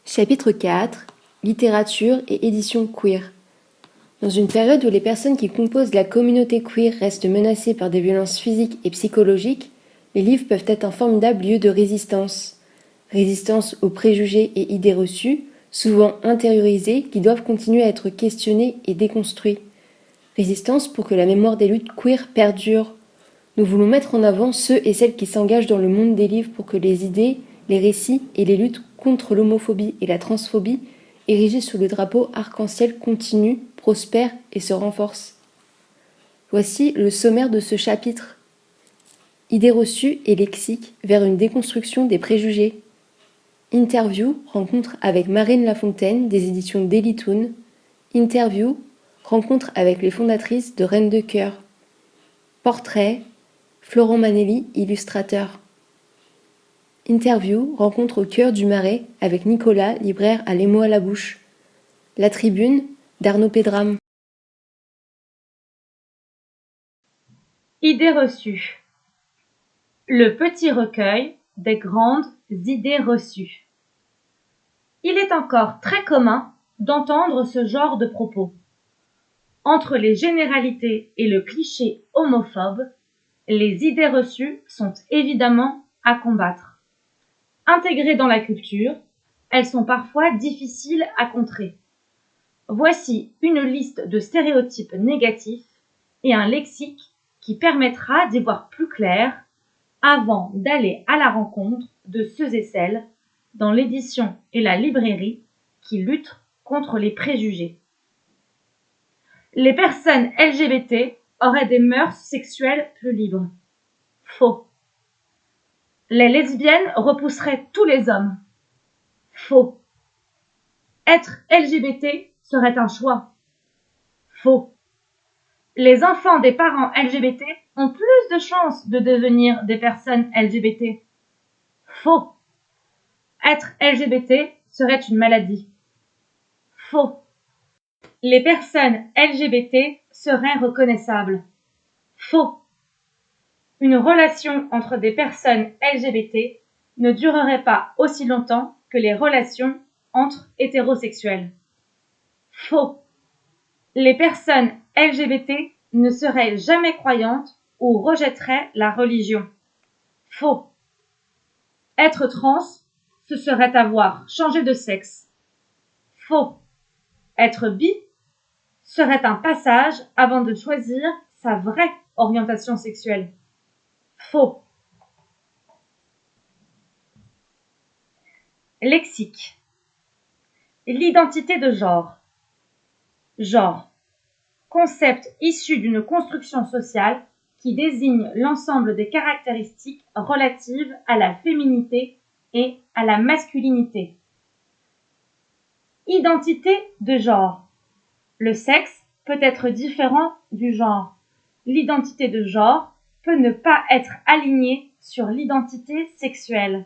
Chapitre 4 Littérature et édition queer. Dans une période où les personnes qui composent la communauté queer restent menacées par des violences physiques et psychologiques, les livres peuvent être un formidable lieu de résistance. Résistance aux préjugés et idées reçues, souvent intériorisés, qui doivent continuer à être questionnés et déconstruits. Résistance pour que la mémoire des luttes queer perdure. Nous voulons mettre en avant ceux et celles qui s'engagent dans le monde des livres pour que les idées, les récits et les luttes contre l'homophobie et la transphobie, érigées sous le drapeau arc-en-ciel, continuent, prospèrent et se renforcent. Voici le sommaire de ce chapitre. Idées reçues et lexique vers une déconstruction des préjugés. Interview, rencontre avec Marine Lafontaine des éditions Dailytoon. Interview, rencontre avec les fondatrices de Reines de Cœur. Portrait, Florent Manelli, illustrateur. Interview, rencontre au cœur du Marais avec Nicolas, libraire à Les mots à la bouche. La Tribune, d'Arnaud Pédram. Idées reçues. Le petit recueil des grandes idées reçues. Il est encore très commun d'entendre ce genre de propos. Entre les généralités et le cliché homophobe, les idées reçues sont évidemment à combattre. Intégrées dans la culture, elles sont parfois difficiles à contrer. Voici une liste de stéréotypes négatifs et un lexique qui permettra d'y voir plus clair avant d'aller à la rencontre de ceux et celles dans l'édition et la librairie qui luttent contre les préjugés. Les personnes LGBT auraient des mœurs sexuelles plus libres. Faux. Les lesbiennes repousseraient tous les hommes. Faux. Être LGBT serait un choix. Faux. Les enfants des parents LGBT ont plus de chances de devenir des personnes LGBT. Faux. Être LGBT serait une maladie. Faux. Les personnes LGBT seraient reconnaissables. Faux. Une relation entre des personnes LGBT ne durerait pas aussi longtemps que les relations entre hétérosexuels. Faux. Les personnes LGBT ne seraient jamais croyantes ou rejetteraient la religion. Faux. Être trans, ce serait avoir changé de sexe. Faux. Être bi serait un passage avant de choisir sa vraie orientation sexuelle. Faux. Lexique. L'identité de genre. Genre. Concept issu d'une construction sociale qui désigne l'ensemble des caractéristiques relatives à la féminité et à la masculinité. Identité de genre. Le sexe peut être différent du genre. L'identité de genre peut ne pas être alignée sur l'identité sexuelle.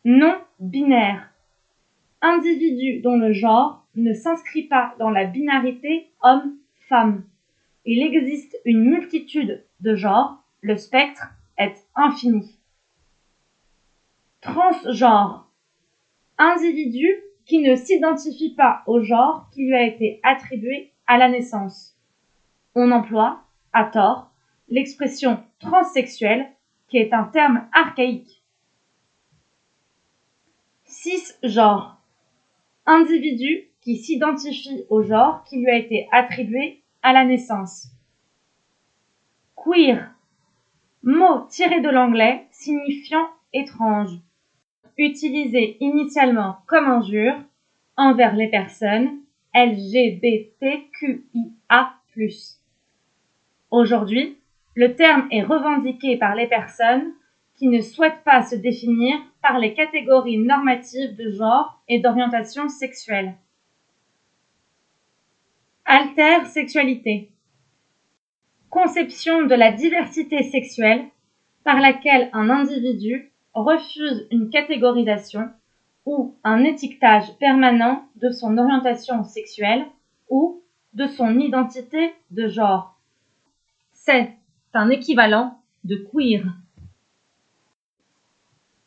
Non binaire. Individu dont le genre ne s'inscrit pas dans la binarité homme-femme. Il existe une multitude de genres, le spectre est infini. Transgenre. Individu qui ne s'identifie pas au genre qui lui a été attribué à la naissance. On emploie, à tort, l'expression transsexuel qui est un terme archaïque. Cisgenre. Individu qui s'identifie au genre qui lui a été attribué à la naissance. Queer. Mot tiré de l'anglais signifiant étrange. Utilisé initialement comme injure envers les personnes LGBTQIA+. Aujourd'hui, le terme est revendiqué par les personnes qui ne souhaitent pas se définir par les catégories normatives de genre et d'orientation sexuelle. Intersexualité. Conception de la diversité sexuelle par laquelle un individu refuse une catégorisation ou un étiquetage permanent de son orientation sexuelle ou de son identité de genre. C'est un équivalent de queer.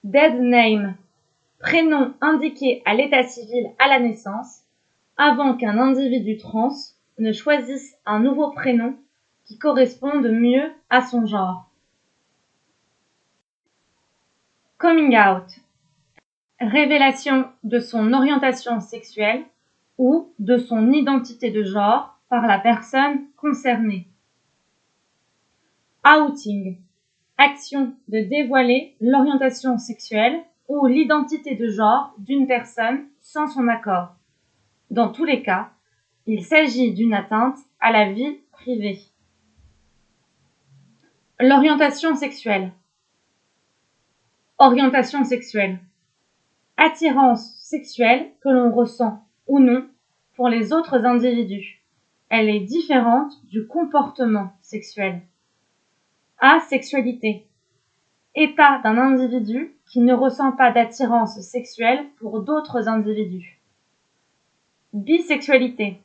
Dead name. prénom indiqué à l'état civil à la naissance, avant qu'un individu trans ne choisisse un nouveau prénom qui corresponde mieux à son genre. Coming out. Révélation de son orientation sexuelle ou de son identité de genre par la personne concernée. Outing. Action de dévoiler l'orientation sexuelle ou l'identité de genre d'une personne sans son accord. Dans tous les cas, il s'agit d'une atteinte à la vie privée. L'orientation sexuelle. Orientation sexuelle. Attirance sexuelle que l'on ressent ou non pour les autres individus. Elle est différente du comportement sexuel. Asexualité. État d'un individu qui ne ressent pas d'attirance sexuelle pour d'autres individus. Bisexualité.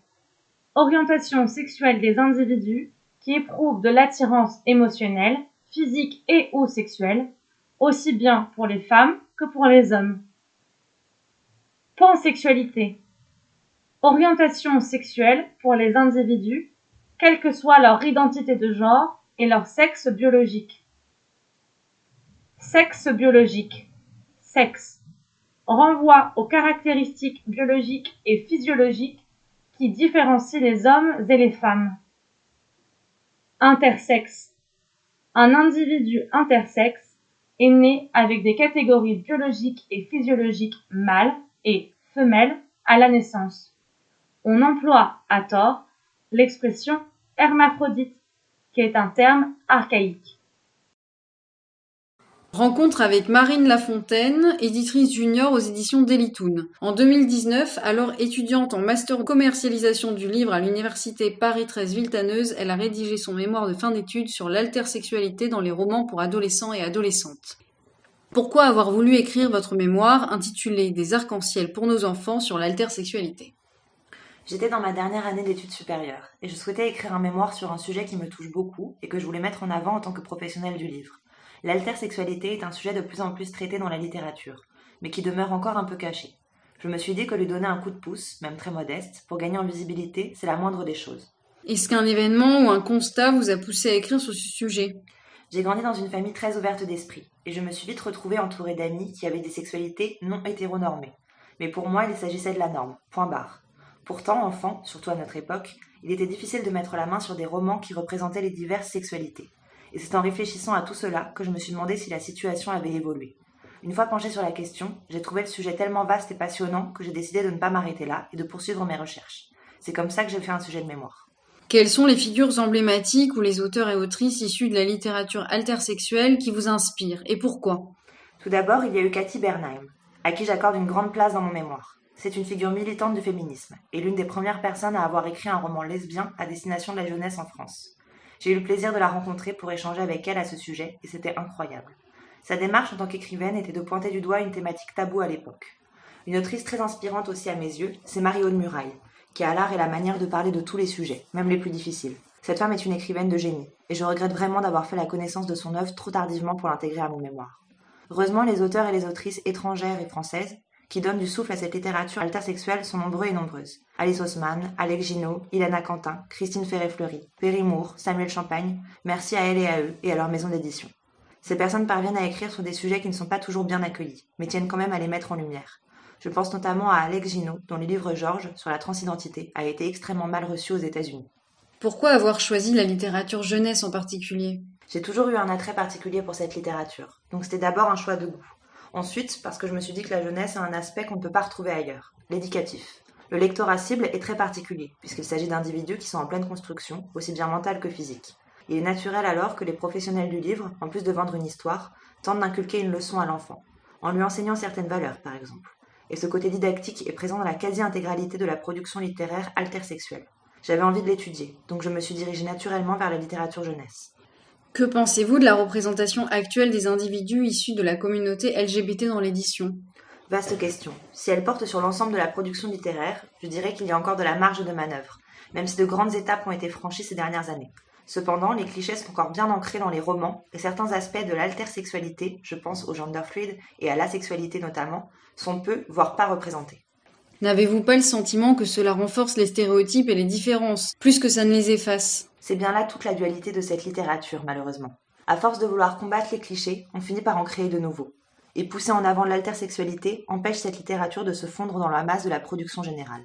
Orientation sexuelle des individus qui éprouvent de l'attirance émotionnelle, physique et ou sexuelle, aussi bien pour les femmes que pour les hommes. Pansexualité. Orientation sexuelle pour les individus, quelle que soit leur identité de genre et leur sexe biologique. Sexe biologique. Sexe. Renvoie aux caractéristiques biologiques et physiologiques qui différencient les hommes et les femmes. Intersexe. Un individu intersexe est né avec des catégories biologiques et physiologiques mâles et femelles à la naissance. On emploie à tort l'expression hermaphrodite, qui est un terme archaïque. Rencontre avec Marine Lafontaine, éditrice junior aux éditions Delitoun. En 2019, alors étudiante en master commercialisation du livre à l'université Paris 13 Villetaneuse, elle a rédigé son mémoire de fin d'études sur l'altersexualité dans les romans pour adolescents et adolescentes. Pourquoi avoir voulu écrire votre mémoire intitulé Des arcs-en-ciel pour nos enfants sur l'altersexualité ? J'étais dans ma dernière année d'études supérieures et je souhaitais écrire un mémoire sur un sujet qui me touche beaucoup et que je voulais mettre en avant en tant que professionnelle du livre. L'altersexualité est un sujet de plus en plus traité dans la littérature, mais qui demeure encore un peu caché. Je me suis dit que lui donner un coup de pouce, même très modeste, pour gagner en visibilité, c'est la moindre des choses. Est-ce qu'un événement ou un constat vous a poussé à écrire sur ce sujet ? J'ai grandi dans une famille très ouverte d'esprit, et je me suis vite retrouvée entourée d'amis qui avaient des sexualités non hétéronormées. Mais pour moi, il s'agissait de la norme, point barre. Pourtant, enfant, surtout à notre époque, il était difficile de mettre la main sur des romans qui représentaient les diverses sexualités. Et c'est en réfléchissant à tout cela que je me suis demandé si la situation avait évolué. Une fois penchée sur la question, j'ai trouvé le sujet tellement vaste et passionnant que j'ai décidé de ne pas m'arrêter là et de poursuivre mes recherches. C'est comme ça que j'ai fait un sujet de mémoire. Quelles sont les figures emblématiques ou les auteurs et autrices issus de la littérature altersexuelle qui vous inspirent et pourquoi ? Tout d'abord, il y a eu Cathy Bernheim, à qui j'accorde une grande place dans mon mémoire. C'est une figure militante du féminisme et l'une des premières personnes à avoir écrit un roman lesbien à destination de la jeunesse en France. J'ai eu le plaisir de la rencontrer pour échanger avec elle à ce sujet et c'était incroyable. Sa démarche en tant qu'écrivaine était de pointer du doigt une thématique taboue à l'époque. Une autrice très inspirante aussi à mes yeux, c'est Marie-Aude Murail, qui a l'art et la manière de parler de tous les sujets, même les plus difficiles. Cette femme est une écrivaine de génie et je regrette vraiment d'avoir fait la connaissance de son œuvre trop tardivement pour l'intégrer à mon mémoire. Heureusement, les auteurs et les autrices étrangères et françaises qui donnent du souffle à cette littérature altersexuelle sont nombreux et nombreuses. Alice Haussmann, Alex Ginaud, Ilana Quentin, Christine Ferré-Fleury, Perry Moore, Samuel Champagne, merci à elle et à eux et à leur maison d'édition. Ces personnes parviennent à écrire sur des sujets qui ne sont pas toujours bien accueillis, mais tiennent quand même à les mettre en lumière. Je pense notamment à Alex Ginaud, dont le livre Georges sur la transidentité a été extrêmement mal reçu aux États-Unis. Pourquoi avoir choisi la littérature jeunesse en particulier ? J'ai toujours eu un attrait particulier pour cette littérature, donc c'était d'abord un choix de goût. Ensuite, parce que je me suis dit que la jeunesse a un aspect qu'on ne peut pas retrouver ailleurs, l'éducatif. Le lectorat cible est très particulier, puisqu'il s'agit d'individus qui sont en pleine construction, aussi bien mentale que physique. Il est naturel alors que les professionnels du livre, en plus de vendre une histoire, tentent d'inculquer une leçon à l'enfant, en lui enseignant certaines valeurs par exemple. Et ce côté didactique est présent dans la quasi-intégralité de la production littéraire altersexuelle. J'avais envie de l'étudier, donc je me suis dirigée naturellement vers la littérature jeunesse. Que pensez-vous de la représentation actuelle des individus issus de la communauté LGBT dans l'édition ? Vaste question. Si elle porte sur l'ensemble de la production littéraire, je dirais qu'il y a encore de la marge de manœuvre, même si de grandes étapes ont été franchies ces dernières années. Cependant, les clichés sont encore bien ancrés dans les romans et certains aspects de l'altersexualité, je pense au gender fluid et à l'asexualité notamment, sont peu, voire pas représentés. N'avez-vous pas le sentiment que cela renforce les stéréotypes et les différences, plus que ça ne les efface? C'est bien là toute la dualité de cette littérature, malheureusement. À force de vouloir combattre les clichés, on finit par en créer de nouveaux. Et pousser en avant l'altersexualité empêche cette littérature de se fondre dans la masse de la production générale.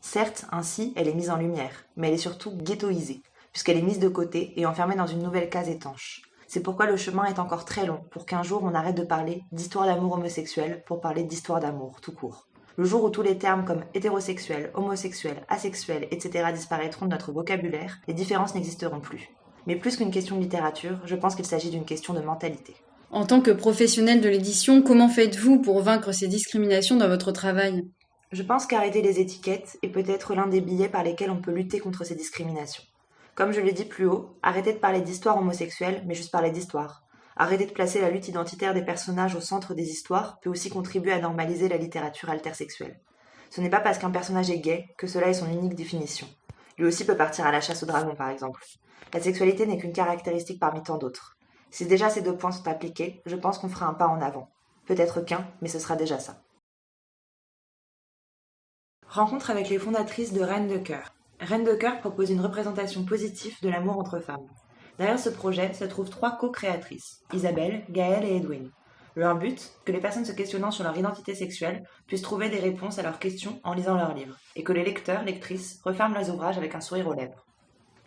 Certes, ainsi, elle est mise en lumière, mais elle est surtout ghettoisée, puisqu'elle est mise de côté et enfermée dans une nouvelle case étanche. C'est pourquoi le chemin est encore très long pour qu'un jour on arrête de parler d'histoire d'amour homosexuel pour parler d'histoire d'amour tout court. Le jour où tous les termes comme hétérosexuel, homosexuel, asexuel, etc. disparaîtront de notre vocabulaire, les différences n'existeront plus. Mais plus qu'une question de littérature, je pense qu'il s'agit d'une question de mentalité. En tant que professionnel de l'édition, comment faites-vous pour vaincre ces discriminations dans votre travail? Je pense qu'arrêter les étiquettes est peut-être l'un des billets par lesquels on peut lutter contre ces discriminations. Comme je l'ai dit plus haut, arrêtez de parler d'histoire homosexuelle, mais juste parler d'histoire. Arrêter de placer la lutte identitaire des personnages au centre des histoires peut aussi contribuer à normaliser la littérature altersexuelle. Ce n'est pas parce qu'un personnage est gay que cela est son unique définition. Lui aussi peut partir à la chasse au dragon, par exemple. La sexualité n'est qu'une caractéristique parmi tant d'autres. Si déjà ces 2 points sont appliqués, je pense qu'on fera un pas en avant. Peut-être qu'un, mais ce sera déjà ça. Rencontre avec les fondatrices de Reines de Cœur. Reines de Cœur propose une représentation positive de l'amour entre femmes. Derrière ce projet se trouvent 3 co-créatrices, Isabelle, Gaëlle et Edwin. Leur but, que les personnes se questionnant sur leur identité sexuelle puissent trouver des réponses à leurs questions en lisant leurs livres, et que les lecteurs, lectrices, referment leurs ouvrages avec un sourire aux lèvres.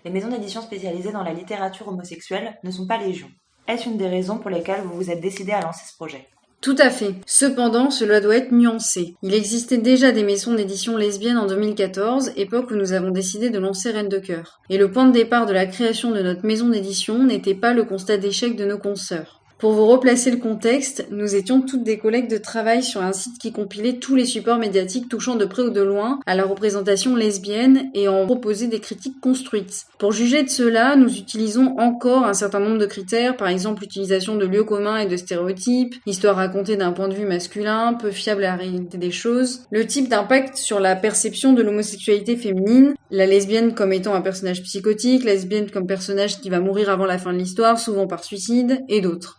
Les maisons d'édition spécialisées dans la littérature homosexuelle ne sont pas légion. Est-ce une des raisons pour lesquelles vous vous êtes décidé à lancer ce projet ? Tout à fait. Cependant, cela doit être nuancé. Il existait déjà des maisons d'édition lesbiennes en 2014, époque où nous avons décidé de lancer Reines de Cœur. Et le point de départ de la création de notre maison d'édition n'était pas le constat d'échec de nos consoeurs. Pour vous replacer le contexte, nous étions toutes des collègues de travail sur un site qui compilait tous les supports médiatiques touchant de près ou de loin à la représentation lesbienne et en proposait des critiques construites. Pour juger de cela, nous utilisons encore un certain nombre de critères, par exemple l'utilisation de lieux communs et de stéréotypes, l'histoire racontée d'un point de vue masculin, peu fiable à la réalité des choses, le type d'impact sur la perception de l'homosexualité féminine, la lesbienne comme étant un personnage psychotique, la lesbienne comme personnage qui va mourir avant la fin de l'histoire, souvent par suicide, et d'autres.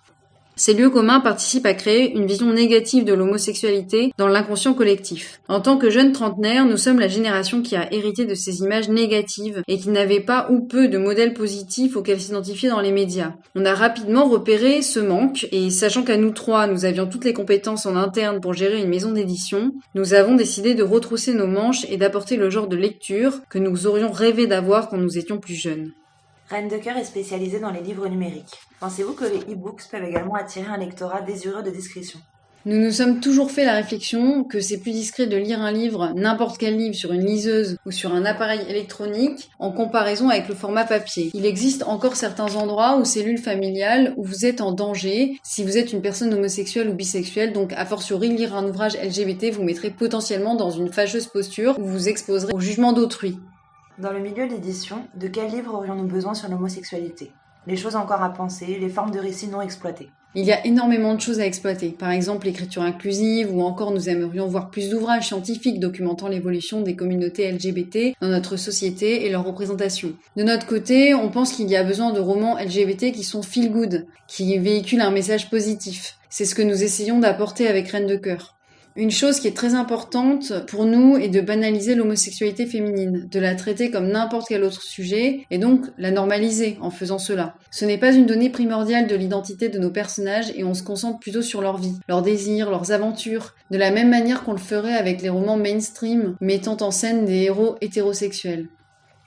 Ces lieux communs participent à créer une vision négative de l'homosexualité dans l'inconscient collectif. En tant que jeunes trentenaires, nous sommes la génération qui a hérité de ces images négatives et qui n'avait pas ou peu de modèles positifs auxquels s'identifier dans les médias. On a rapidement repéré ce manque et sachant qu'à nous 3, nous avions toutes les compétences en interne pour gérer une maison d'édition, nous avons décidé de retrousser nos manches et d'apporter le genre de lecture que nous aurions rêvé d'avoir quand nous étions plus jeunes. Reines de Cœur est spécialisée dans les livres numériques. Pensez-vous que les e-books peuvent également attirer un lectorat désireux de discrétion ? Nous nous sommes toujours fait la réflexion que c'est plus discret de lire un livre, n'importe quel livre, sur une liseuse ou sur un appareil électronique en comparaison avec le format papier. Il existe encore certains endroits ou cellules familiales où vous êtes en danger si vous êtes une personne homosexuelle ou bisexuelle, donc a fortiori lire un ouvrage LGBT vous mettrez potentiellement dans une fâcheuse posture où vous vous exposerez au jugement d'autrui. Dans le milieu de l'édition, de quels livres aurions-nous besoin sur l'homosexualité ? Les choses encore à penser, les formes de récits non exploitées. Il y a énormément de choses à exploiter, par exemple l'écriture inclusive ou encore nous aimerions voir plus d'ouvrages scientifiques documentant l'évolution des communautés LGBT dans notre société et leur représentation. De notre côté, on pense qu'il y a besoin de romans LGBT qui sont feel good, qui véhiculent un message positif. C'est ce que nous essayons d'apporter avec Reines de Cœur. Une chose qui est très importante pour nous est de banaliser l'homosexualité féminine, de la traiter comme n'importe quel autre sujet et donc la normaliser en faisant cela. Ce n'est pas une donnée primordiale de l'identité de nos personnages et on se concentre plutôt sur leur vie, leurs désirs, leurs aventures, de la même manière qu'on le ferait avec les romans mainstream mettant en scène des héros hétérosexuels.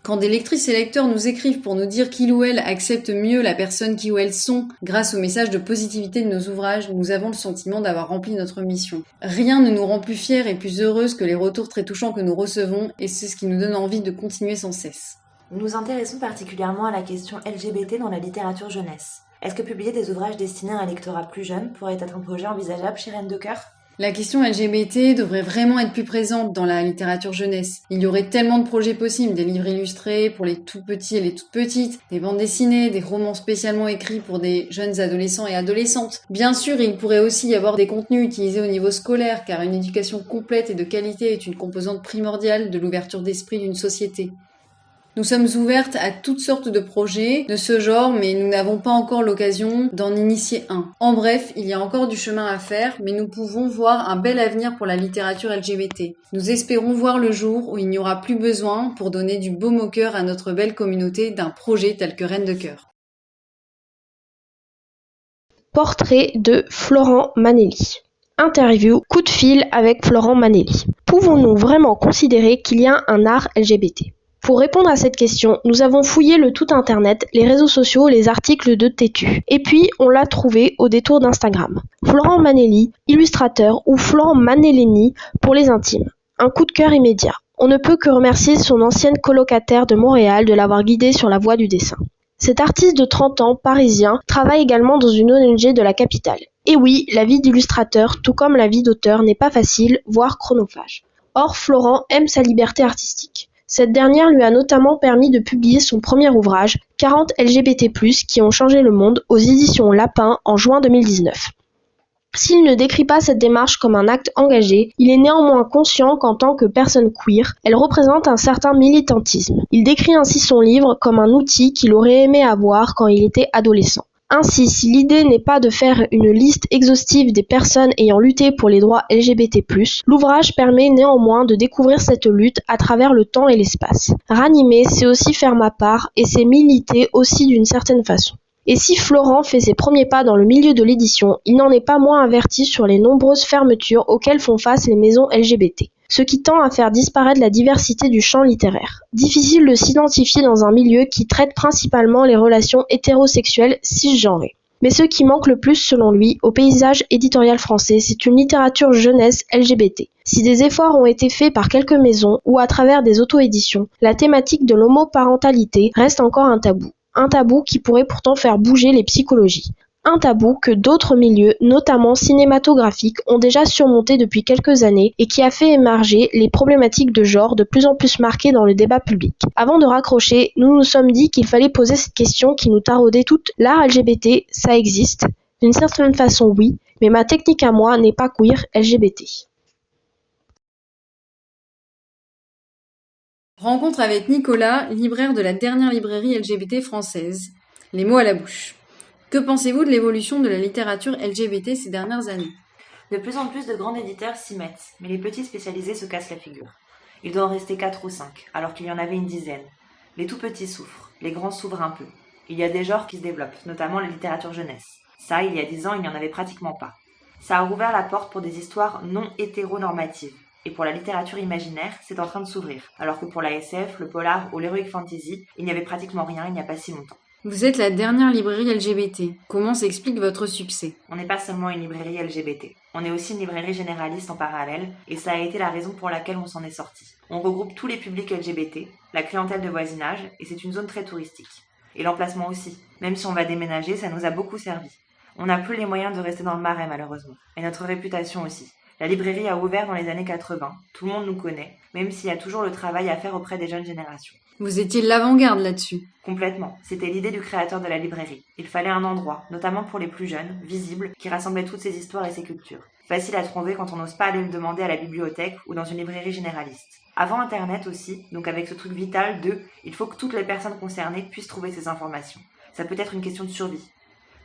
Quand des lectrices et lecteurs nous écrivent pour nous dire qu'ils ou elles acceptent mieux la personne qui ou elles sont grâce au message de positivité de nos ouvrages, nous avons le sentiment d'avoir rempli notre mission. Rien ne nous rend plus fiers et plus heureuses que les retours très touchants que nous recevons et c'est ce qui nous donne envie de continuer sans cesse. Nous nous intéressons particulièrement à la question LGBT dans la littérature jeunesse. Est-ce que publier des ouvrages destinés à un lectorat plus jeune pourrait être un projet envisageable chez Reines de Cœur ? La question LGBT devrait vraiment être plus présente dans la littérature jeunesse. Il y aurait tellement de projets possibles, des livres illustrés pour les tout petits et les toutes petites, des bandes dessinées, des romans spécialement écrits pour des jeunes adolescents et adolescentes. Bien sûr, il pourrait aussi y avoir des contenus utilisés au niveau scolaire, car une éducation complète et de qualité est une composante primordiale de l'ouverture d'esprit d'une société. Nous sommes ouvertes à toutes sortes de projets de ce genre, mais nous n'avons pas encore l'occasion d'en initier un. En bref, il y a encore du chemin à faire, mais nous pouvons voir un bel avenir pour la littérature LGBT. Nous espérons voir le jour où il n'y aura plus besoin, pour donner du baume au cœur à notre belle communauté, d'un projet tel que Reine de Cœur. Portrait de Florent Manelli. Interview coup de fil avec Florent Manelli. Pouvons-nous vraiment considérer qu'il y a un art LGBT ? Pour répondre à cette question, nous avons fouillé le tout internet, les réseaux sociaux, les articles de Tétu. Et puis, on l'a trouvé au détour d'Instagram. Florent Manelli, illustrateur, ou Florent Manellini pour les intimes. Un coup de cœur immédiat. On ne peut que remercier son ancienne colocataire de Montréal de l'avoir guidé sur la voie du dessin. Cet artiste de 30 ans, parisien, travaille également dans une ONG de la capitale. Et oui, la vie d'illustrateur, tout comme la vie d'auteur, n'est pas facile, voire chronophage. Or, Florent aime sa liberté artistique. Cette dernière lui a notamment permis de publier son premier ouvrage, 40 LGBT+, qui ont changé le monde, aux éditions Lapin en juin 2019. S'il ne décrit pas cette démarche comme un acte engagé, il est néanmoins conscient qu'en tant que personne queer, elle représente un certain militantisme. Il décrit ainsi son livre comme un outil qu'il aurait aimé avoir quand il était adolescent. Ainsi, si l'idée n'est pas de faire une liste exhaustive des personnes ayant lutté pour les droits LGBT+, l'ouvrage permet néanmoins de découvrir cette lutte à travers le temps et l'espace. Ranimer, c'est aussi faire ma part, et c'est militer aussi d'une certaine façon. Et si Florent fait ses premiers pas dans le milieu de l'édition, il n'en est pas moins averti sur les nombreuses fermetures auxquelles font face les maisons LGBT, ce qui tend à faire disparaître la diversité du champ littéraire. Difficile de s'identifier dans un milieu qui traite principalement les relations hétérosexuelles cisgenrées. Mais ce qui manque le plus, selon lui, au paysage éditorial français, c'est une littérature jeunesse LGBT. Si des efforts ont été faits par quelques maisons ou à travers des auto-éditions, la thématique de l'homoparentalité reste encore un tabou. Un tabou qui pourrait pourtant faire bouger les psychologies. Un tabou que d'autres milieux, notamment cinématographiques, ont déjà surmonté depuis quelques années et qui a fait émerger les problématiques de genre de plus en plus marquées dans le débat public. Avant de raccrocher, nous nous sommes dit qu'il fallait poser cette question qui nous taraudait toutes. L'art LGBT, ça existe ? D'une certaine façon, oui, mais ma technique à moi n'est pas queer LGBT. Rencontre avec Nicolas, libraire de la dernière librairie LGBT française. Les mots à la bouche. Que pensez-vous de l'évolution de la littérature LGBT ces dernières années ? De plus en plus de grands éditeurs s'y mettent, mais les petits spécialisés se cassent la figure. Il doit en rester 4 ou 5, alors qu'il y en avait une dizaine. Les tout petits souffrent, les grands s'ouvrent un peu. Il y a des genres qui se développent, notamment la littérature jeunesse. Ça, il y a 10 ans, il n'y en avait pratiquement pas. Ça a rouvert la porte pour des histoires non hétéronormatives. Et pour la littérature imaginaire, c'est en train de s'ouvrir, alors que pour la SF, le polar ou l'heroic fantasy, il n'y avait pratiquement rien il n'y a pas si longtemps. Vous êtes la dernière librairie LGBT. Comment s'explique votre succès ? On n'est pas seulement une librairie LGBT, on est aussi une librairie généraliste en parallèle, et ça a été la raison pour laquelle on s'en est sorti. On regroupe tous les publics LGBT, la clientèle de voisinage, et c'est une zone très touristique. Et l'emplacement aussi. Même si on va déménager, ça nous a beaucoup servi. On n'a plus les moyens de rester dans le Marais malheureusement, et notre réputation aussi. La librairie a ouvert dans les années 80, tout le monde nous connaît, même s'il y a toujours le travail à faire auprès des jeunes générations. Vous étiez l'avant-garde là-dessus. Complètement, c'était l'idée du créateur de la librairie. Il fallait un endroit, notamment pour les plus jeunes, visible, qui rassemblait toutes ces histoires et ces cultures. Facile à trouver quand on n'ose pas aller le demander à la bibliothèque ou dans une librairie généraliste. Avant Internet aussi, donc avec ce truc vital de « il faut que toutes les personnes concernées puissent trouver ces informations ». Ça peut être une question de survie.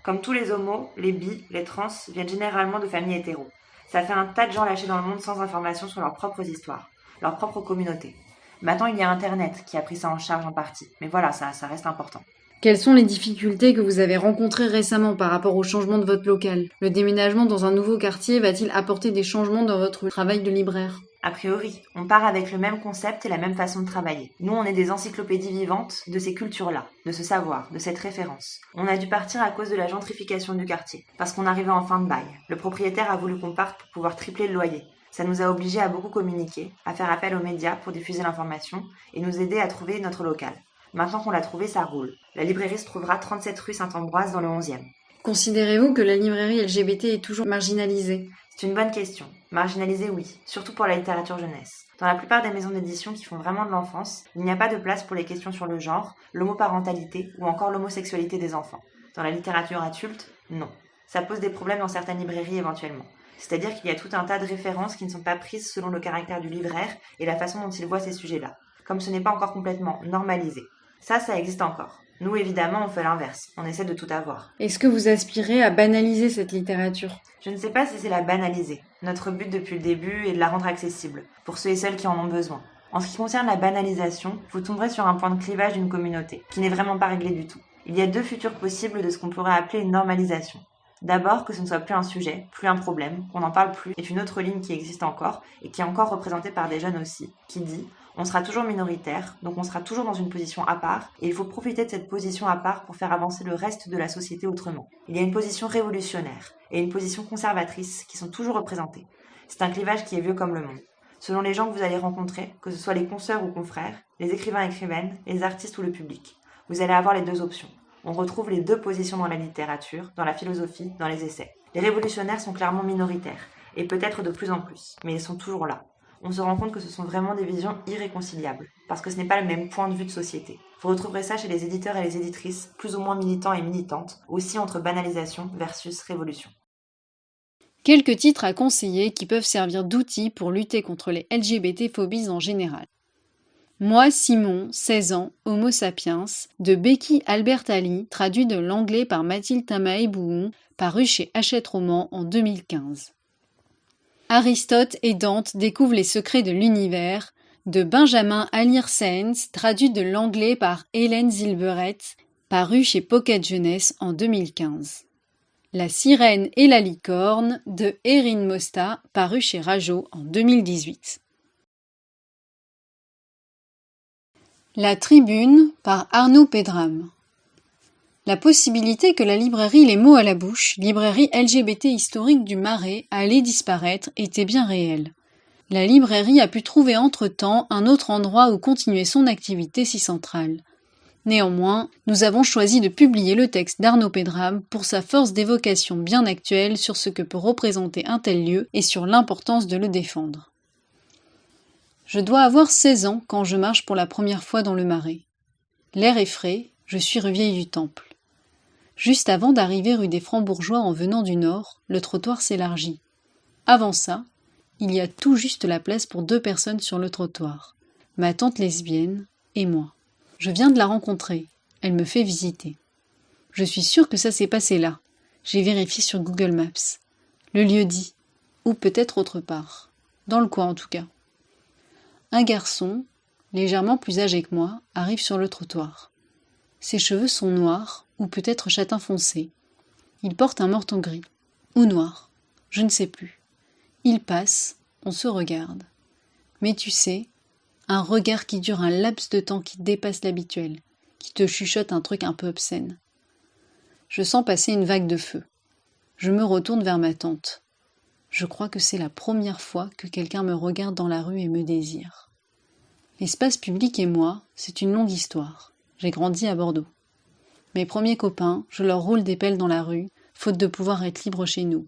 Comme tous les homos, les bi, les trans viennent généralement de familles hétéros. Ça fait un tas de gens lâchés dans le monde sans information sur leurs propres histoires, leur propre communauté. Maintenant, il y a Internet qui a pris ça en charge en partie. Mais voilà, ça reste important. Quelles sont les difficultés que vous avez rencontrées récemment par rapport au changement de votre local ? Le déménagement dans un nouveau quartier va-t-il apporter des changements dans votre travail de libraire ? A priori, on part avec le même concept et la même façon de travailler. Nous, on est des encyclopédies vivantes de ces cultures-là, de ce savoir, de cette référence. On a dû partir à cause de la gentrification du quartier, parce qu'on arrivait en fin de bail. Le propriétaire a voulu qu'on parte pour pouvoir tripler le loyer. Ça nous a obligés à beaucoup communiquer, à faire appel aux médias pour diffuser l'information et nous aider à trouver notre local. Maintenant qu'on l'a trouvé, ça roule. La librairie se trouvera 37 rue Saint-Ambroise dans le 11e. Considérez-vous que la librairie LGBT est toujours marginalisée ? C'est une bonne question. Marginalisée, oui, surtout pour la littérature jeunesse. Dans la plupart des maisons d'édition qui font vraiment de l'enfance, il n'y a pas de place pour les questions sur le genre, l'homoparentalité ou encore l'homosexualité des enfants. Dans la littérature adulte, non. Ça pose des problèmes dans certaines librairies éventuellement. C'est-à-dire qu'il y a tout un tas de références qui ne sont pas prises selon le caractère du libraire et la façon dont il voit ces sujets-là. comme ce n'est pas encore complètement normalisé. Ça existe encore. Nous, évidemment, on fait l'inverse. On essaie de tout avoir. Est-ce que vous aspirez à banaliser cette littérature? Je ne sais pas si c'est la banaliser. Notre but depuis le début est de la rendre accessible, pour ceux et celles qui en ont besoin. En ce qui concerne la banalisation, vous tomberez sur un point de clivage d'une communauté, qui n'est vraiment pas réglé du tout. Il y a deux futurs possibles de ce qu'on pourrait appeler une normalisation. D'abord, que ce ne soit plus un sujet, plus un problème, qu'on n'en parle plus, est une autre ligne qui existe encore, et qui est encore représentée par des jeunes aussi, qui dit « on sera toujours minoritaire, donc on sera toujours dans une position à part, et il faut profiter de cette position à part pour faire avancer le reste de la société autrement. » Il y a une position révolutionnaire, et une position conservatrice, qui sont toujours représentées. C'est un clivage qui est vieux comme le monde. Selon les gens que vous allez rencontrer, que ce soit les consoeurs ou confrères, les écrivains et écrivaines, les artistes ou le public, vous allez avoir les deux options. On retrouve les deux positions dans la littérature, dans la philosophie, dans les essais. Les révolutionnaires sont clairement minoritaires, et peut-être de plus en plus, mais ils sont toujours là. On se rend compte que ce sont vraiment des visions irréconciliables, parce que ce n'est pas le même point de vue de société. Vous retrouverez ça chez les éditeurs et les éditrices, plus ou moins militants et militantes, aussi entre banalisation versus révolution. Quelques titres à conseiller qui peuvent servir d'outils pour lutter contre les LGBT-phobies en général. Moi, Simon, 16 ans, Homo sapiens, de Becky Albertalli, traduit de l'anglais par Mathilde Tamae-Bouhon, paru chez Hachette Roman en 2015. Aristote et Dante découvrent les secrets de l'univers, de Benjamin Alircéens, traduit de l'anglais par Hélène Zilberet, paru chez Pocket Jeunesse en 2015. La sirène et la licorne, de Erin Mosta, paru chez Rajo en 2018. La Tribune par Arnaud Pedram. La possibilité que la librairie Les Mots à la Bouche, librairie LGBT historique du Marais, allait disparaître était bien réelle. La librairie a pu trouver entre-temps un autre endroit où continuer son activité si centrale. Néanmoins, nous avons choisi de publier le texte d'Arnaud Pedram pour sa force d'évocation bien actuelle sur ce que peut représenter un tel lieu et sur l'importance de le défendre. Je dois avoir 16 ans quand je marche pour la première fois dans le Marais. L'air est frais, je suis rue Vieille du Temple. Juste avant d'arriver rue des Francs-Bourgeois en venant du nord, le trottoir s'élargit. Avant ça, il y a tout juste la place pour 2 personnes sur le trottoir, ma tante lesbienne et moi. Je viens de la rencontrer, elle me fait visiter. Je suis sûre que ça s'est passé là. J'ai vérifié sur Google Maps. Le lieu dit, ou peut-être autre part. Dans le coin en tout cas. Un garçon, légèrement plus âgé que moi, arrive sur le trottoir. Ses cheveux sont noirs, ou peut-être châtain foncé. Il porte un morton gris, ou noir, je ne sais plus. Il passe, on se regarde. Mais tu sais, un regard qui dure un laps de temps qui dépasse l'habituel, qui te chuchote un truc un peu obscène. Je sens passer une vague de feu. Je me retourne vers ma tante. Je crois que c'est la première fois que quelqu'un me regarde dans la rue et me désire. L'espace public et moi, c'est une longue histoire. J'ai grandi à Bordeaux. Mes premiers copains, je leur roule des pelles dans la rue, faute de pouvoir être libre chez nous.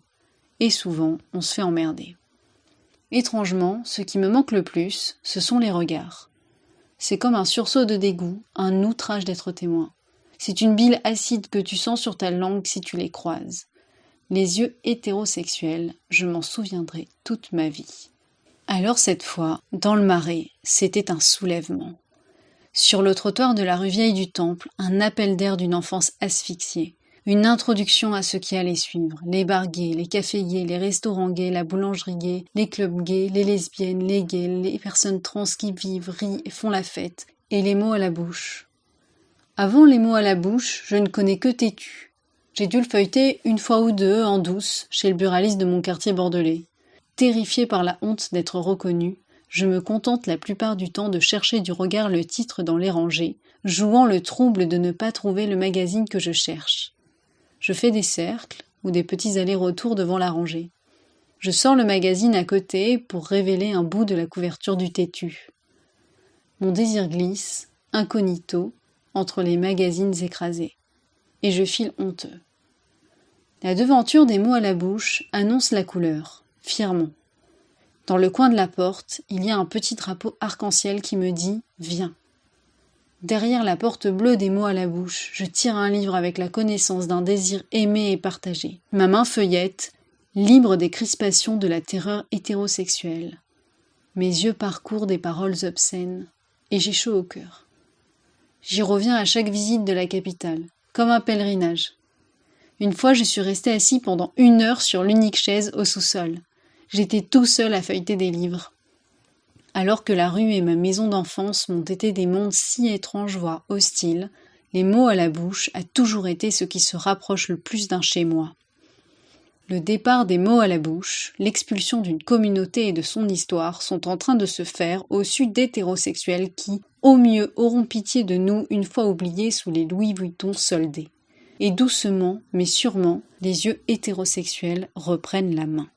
Et souvent, on se fait emmerder. Étrangement, ce qui me manque le plus, ce sont les regards. C'est comme un sursaut de dégoût, un outrage d'être témoin. C'est une bile acide que tu sens sur ta langue si tu les croises. Les yeux hétérosexuels, je m'en souviendrai toute ma vie. Alors cette fois, dans le Marais, c'était un soulèvement. Sur le trottoir de la rue Vieille du Temple, un appel d'air d'une enfance asphyxiée. Une introduction à ce qui allait suivre, les bars gays, les cafés gays, les restaurants gays, la boulangerie gay, les clubs gays, les lesbiennes, les gays, les personnes trans qui vivent, rient et font la fête, et les mots à la bouche. Avant les mots à la bouche, je ne connais que Tétu. J'ai dû le feuilleter une fois ou deux, en douce, chez le buraliste de mon quartier bordelais. Terrifiée par la honte d'être reconnue, je me contente la plupart du temps de chercher du regard le titre dans les rangées, jouant le trouble de ne pas trouver le magazine que je cherche. Je fais des cercles ou des petits allers-retours devant la rangée. Je sors le magazine à côté pour révéler un bout de la couverture du Tétu. Mon désir glisse, incognito, entre les magazines écrasés. Et je file honteux. La devanture des mots à la bouche annonce la couleur, fièrement. Dans le coin de la porte, il y a un petit drapeau arc-en-ciel qui me dit « Viens ». Derrière la porte bleue des mots à la bouche, je tire un livre avec la connaissance d'un désir aimé et partagé. Ma main feuillette, libre des crispations de la terreur hétérosexuelle. Mes yeux parcourent des paroles obscènes. et j'ai chaud au cœur. J'y reviens à chaque visite de la capitale, comme un pèlerinage. Une fois, je suis resté assis pendant 1 heure sur l'unique chaise au sous-sol. J'étais tout seul à feuilleter des livres. Alors que la rue et ma maison d'enfance m'ont été des mondes si étranges, voire hostiles, les mots à la bouche a toujours été ce qui se rapproche le plus d'un chez-moi. Le départ des mots à la bouche, l'expulsion d'une communauté et de son histoire sont en train de se faire au sud d'hétérosexuels qui, au mieux, auront pitié de nous une fois oubliés sous les Louis Vuitton soldés. Et doucement, mais sûrement, les yeux hétérosexuels reprennent la main.